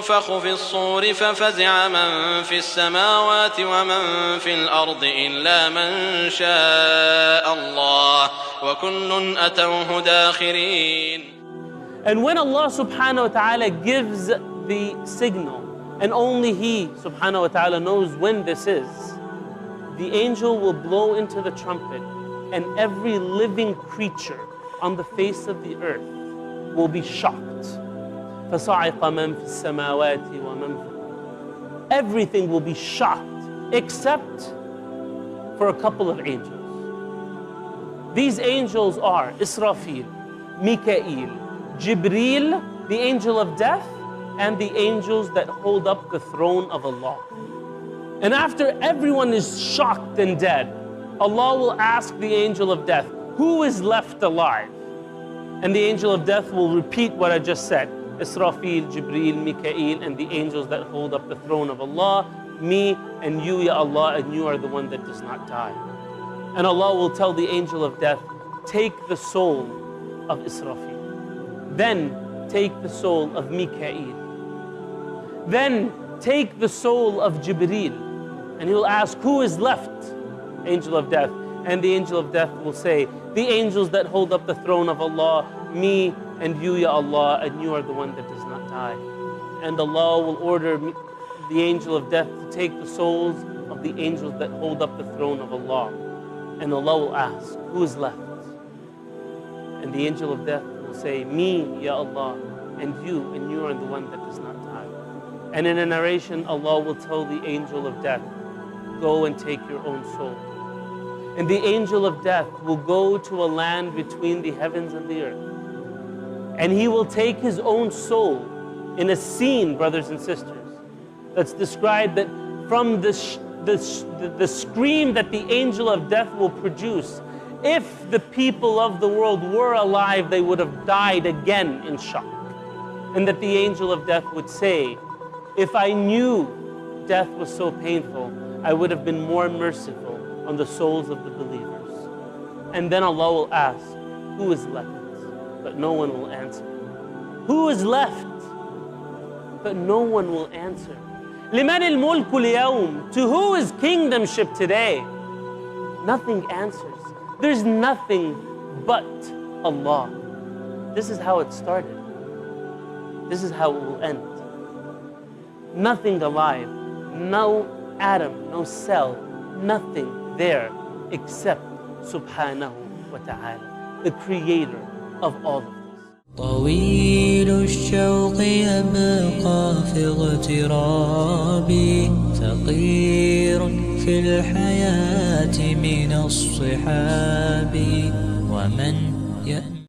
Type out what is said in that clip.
ينفخ في الصور ففزع من في السماوات ومن في الأرض إلا من شاء الله وكل أتوه داخرين. And when Allah subhanahu wa ta'ala gives the signal, and only He subhanahu wa ta'ala knows when this is, the angel will blow into the trumpet, and every living creature on the face of the earth will be shocked. فَصَعِقَ مَنْ فِي السَّمَاوَاتِ وَمَنْ فِي الْأَرْضِ. Everything will be shocked except for a couple of angels. These angels are Israfil, Mikael, Jibreel, the angel of death, and the angels that hold up the throne of Allah. And after everyone is shocked and dead, Allah will ask the angel of death, who is left alive? And the angel of death will repeat what I just said. Israfil, Jibreel, Mikael, and the angels that hold up the throne of Allah, me and you, Ya Allah, and you are the one that does not die. And Allah will tell the angel of death, take the soul of Israfil. Then take the soul of Mikael. Then take the soul of Jibreel. And he will ask, who is left? Angel of death. And the angel of death will say, the angels that hold up the throne of Allah, me and you, Ya Allah, and you are the one that does not die. And Allah will order the angel of death to take the souls of the angels that hold up the throne of Allah. And Allah will ask, who is left? And the angel of death will say, me, Ya Allah, and you are the one that does not die. And in a narration, Allah will tell the angel of death, go and take your own soul. And the angel of death will go to a land between the heavens and the earth. And he will take his own soul in a scene, brothers and sisters, that's described that from the scream that the angel of death will produce, if the people of the world were alive, they would have died again in shock. And that the angel of death would say, if I knew death was so painful, I would have been more merciful on the souls of the believers. And then Allah will ask, who is left? But no one will answer. Who is left? But no one will answer. لِمَنِ الْمُلْكُ الْيَوْمِ? To who is kingdomship today? Nothing answers. There's nothing but Allah. This is how it started. This is how it will end. Nothing alive, no atom, no cell, nothing there except Subhanahu wa ta'ala, the creator of all of this. طويل الشوق يبقى في اغترابي ثقير في الحياة من الصحاب ومن يأمن